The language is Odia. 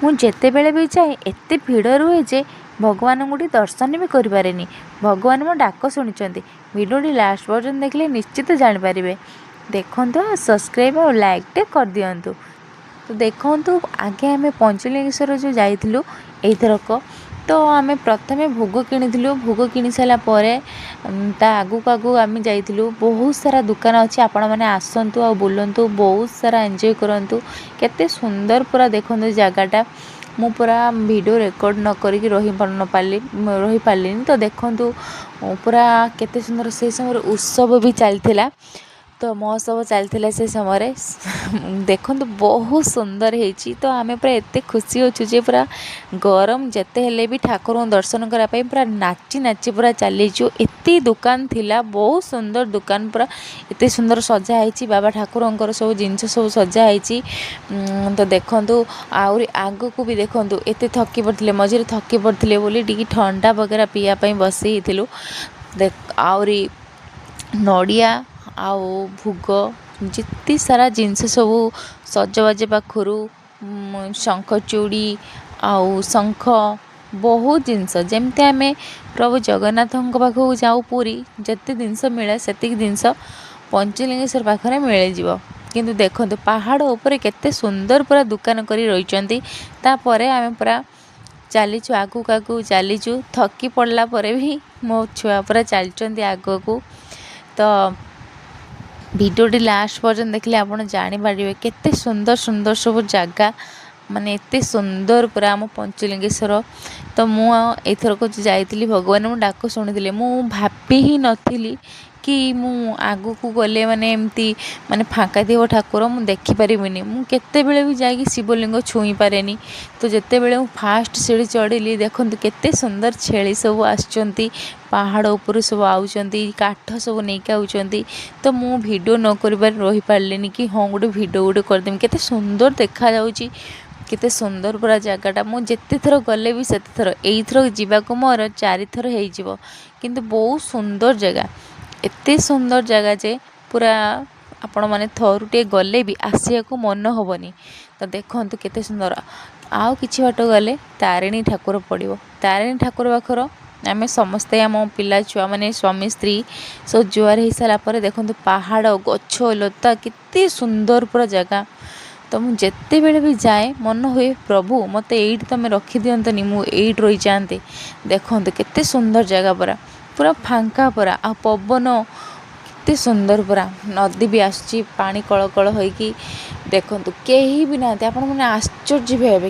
ମୁଁ ଯେତେବେଳେ ବି ଯାଏ ଏତେ ଭିଡ଼ ରୁହେ ଯେ ଭଗବାନଙ୍କୁ ଟିକେ ଦର୍ଶନ ବି କରିପାରେନି। ଭଗବାନ ମୋ ଡାକ ଶୁଣିଛନ୍ତି। ଭିଡ଼ିଓଟି ଲାଷ୍ଟ ପର୍ଯ୍ୟନ୍ତ ଦେଖିଲେ ନିଶ୍ଚିତ ଜାଣିପାରିବେ। ଦେଖନ୍ତୁ ଆଉ ସବସ୍କ୍ରାଇବ୍ ଆଉ ଲାଇକ୍ଟେ କରିଦିଅନ୍ତୁ। ତ ଦେଖନ୍ତୁ ଆଗେ ଆମେ ପଞ୍ଚଲିଙ୍ଗେଶ୍ୱର ଯେଉଁ ଯାଇଥିଲୁ ଏଇଥରକ, ତ ଆମେ ପ୍ରଥମେ ଭୋଗ କିଣିଥିଲୁ। ଭୋଗ କିଣି ସାରିଲା ପରେ ତା ଆଗକୁ ଆମେ ଯାଇଥିଲୁ। ବହୁତ ସାରା ଦୋକାନ ଅଛି, ଆପଣମାନେ ଆସନ୍ତୁ ଆଉ ବୁଲନ୍ତୁ, ବହୁତ ସାରା ଏନ୍ଜୟ କରନ୍ତୁ। କେତେ ସୁନ୍ଦର ପୁରା ଦେଖନ୍ତୁ ଜାଗାଟା। ମୁଁ ପୁରା ଭିଡ଼ିଓ ରେକର୍ଡ଼ ନ କରିକି ରହିପାରିଲିନି। ତ ଦେଖନ୍ତୁ ପୁରା କେତେ ସୁନ୍ଦର। ସେ ସମୟରେ ଉତ୍ସବ ବି ଚାଲିଥିଲା, ତ ମହୋତ୍ସବ ଚାଲିଥିଲା ସେ ସମୟରେ। ଦେଖନ୍ତୁ ବହୁତ ସୁନ୍ଦର ହେଇଛି। ତ ଆମେ ପୁରା ଏତେ ଖୁସି ଅଛୁ ଯେ ପୁରା ଗରମ ଯେତେ ହେଲେ ବି ଠାକୁରଙ୍କୁ ଦର୍ଶନ କରିବା ପାଇଁ ପୁରା ନାଚି ନାଚି ପୁରା ଚାଲିଛୁ। ଏତେ ଦୋକାନ ଥିଲା, ବହୁତ ସୁନ୍ଦର ଦୋକାନ, ପୁରା ଏତେ ସୁନ୍ଦର ସଜା ହେଇଛି। ବାବା ଠାକୁରଙ୍କର ସବୁ ଜିନିଷ ସବୁ ସଜା ହେଇଛି। ତ ଦେଖନ୍ତୁ ଆହୁରି ଆଗକୁ ବି ଦେଖନ୍ତୁ ଏତେ ଥକି ପଡ଼ିଥିଲେ, ମଝିରେ ଥକି ପଡ଼ିଥିଲେ ବୋଲି ଟିକେ ଥଣ୍ଡା ବଗେରା ପିଇବା ପାଇଁ ବସେଇଥିଲୁ। ଆହୁରି ନଡ଼ିଆ ଆଉ ଭୋଗ, ଯେତେ ସାରା ଜିନିଷ ସବୁ ସଜବାଜ ପାଖରୁ ଶଙ୍ଖଚୁଡ଼ି ଆଉ ଶଙ୍ଖ, ବହୁତ ଜିନିଷ। ଯେମିତି ଆମେ ପ୍ରଭୁ ଜଗନ୍ନାଥଙ୍କ ପାଖକୁ ଯାଉ ପୁରୀ, ଯେତେ ଜିନିଷ ମିଳେ ସେତିକି ଜିନିଷ ପଞ୍ଚଲିଙ୍ଗେଶ୍ୱର ପାଖରେ ମିଳିଯିବ। କିନ୍ତୁ ଦେଖନ୍ତୁ ପାହାଡ଼ ଉପରେ କେତେ ସୁନ୍ଦର ପୁରା ଦୋକାନ କରି ରହିଛନ୍ତି। ତାପରେ ଆମେ ପୁରା ଚାଲିଛୁ, ଆଗକୁ ଚାଲିଛୁ। ଥକି ପଡ଼ିଲା ପରେ ବି ମୋ ଛୁଆ ପୁରା ଚାଲିଛନ୍ତି ଆଗକୁ। ତ ଭିଡ଼ିଓଟି ଲାଷ୍ଟ ପର୍ଯ୍ୟନ୍ତ ଦେଖିଲେ ଆପଣ ଜାଣିପାରିବେ କେତେ ସୁନ୍ଦର ସୁନ୍ଦର ସବୁ ଜାଗା, ମାନେ ଏତେ ସୁନ୍ଦର ପୁରା ଆମ ପଞ୍ଚଲିଙ୍ଗେଶ୍ୱର। ତ ମୁଁ ଏଇଥରକ ଯାଇଥିଲି, ଭଗବାନ ମୁଁ ଡାକ ଶୁଣିଥିଲି। ମୁଁ ଭାବି ହିଁ ନଥିଲି କି ମୁଁ ଆଗକୁ ଗଲେ ମାନେ ଏମିତି ମାନେ ଫାଙ୍କା ଥିବ ଠାକୁର, ମୁଁ ଦେଖିପାରିବିନି। ମୁଁ କେତେବେଳେ ବି ଯାଇକି ଶିବଲିଙ୍ଗ ଛୁଇଁ ପାରେନି। ତ ଯେତେବେଳେ ମୁଁ ଫାଷ୍ଟ ସିଢ଼ି ଚଢ଼ିଲି, ଦେଖନ୍ତୁ କେତେ ସୁନ୍ଦର ଛେଳି ସବୁ ଆସୁଛନ୍ତି, ପାହାଡ଼ ଉପରୁ ସବୁ ଆଉଛନ୍ତି, କାଠ ସବୁ ନେଇକି ଆଉଛନ୍ତି। ତ ମୁଁ ଭିଡ଼ିଓ ନ କରିବାରେ ରହିପାରିଲିନି କି ହଁ ଗୋଟେ ଭିଡ଼ିଓ ଗୋଟେ କରିଦେମି। କେତେ ସୁନ୍ଦର ଦେଖାଯାଉଛି, କେତେ ସୁନ୍ଦର ପୁରା ଜାଗାଟା। ମୁଁ ଯେତେ ଥର ଗଲେ ବି ସେତେ ଥର, ଏଇଥର ଯିବାକୁ ମୋର 4 ଥର ହେଇଯିବ। କିନ୍ତୁ ବହୁତ ସୁନ୍ଦର ଜାଗା, ଏତେ ସୁନ୍ଦର ଜାଗା ଯେ ପୁରା ଆପଣମାନେ ଥରୁଟିଏ ଗଲେ ବି ଆସିବାକୁ ମନ ହେବନି। ତ ଦେଖନ୍ତୁ କେତେ ସୁନ୍ଦର। ଆଉ କିଛି ବାଟ ଗଲେ ତାରିଣୀ ଠାକୁର ପଡ଼ିବ। ତାରିଣୀ ଠାକୁର ପାଖର ଆମେ ସମସ୍ତେ, ଆମ ପିଲା ଛୁଆମାନେ, ସ୍ୱାମୀ ସ୍ତ୍ରୀ ସବୁ ଜୁହାର ହେଇସାରିଲା ପରେ ଦେଖନ୍ତୁ ପାହାଡ଼, ଗଛ ଲତା, କେତେ ସୁନ୍ଦର ପୁରା ଜାଗା। ତ ମୁଁ ଯେତେବେଳେ ବି ଯାଏ ମନ ହୁଏ ପ୍ରଭୁ ମୋତେ ଏଇଠି ତୁମେ ରଖିଦିଅନ୍ତନି, ମୁଁ ଏଇଠି ରହିଯାଆନ୍ତି। ଦେଖନ୍ତୁ କେତେ ସୁନ୍ଦର ଜାଗା, ପୁରା ଫାଙ୍କା ପୁରା, ଆଉ ପବନ କେତେ ସୁନ୍ଦର ପୁରା। ନଦୀ ବି ଆସୁଛି ପାଣି କଳ କଳ ହୋଇକି। ଦେଖନ୍ତୁ କେହି ବି ନାହାନ୍ତି, ଆପଣମାନେ ଆଶ୍ଚର୍ଯ୍ୟ ବି ହେବେ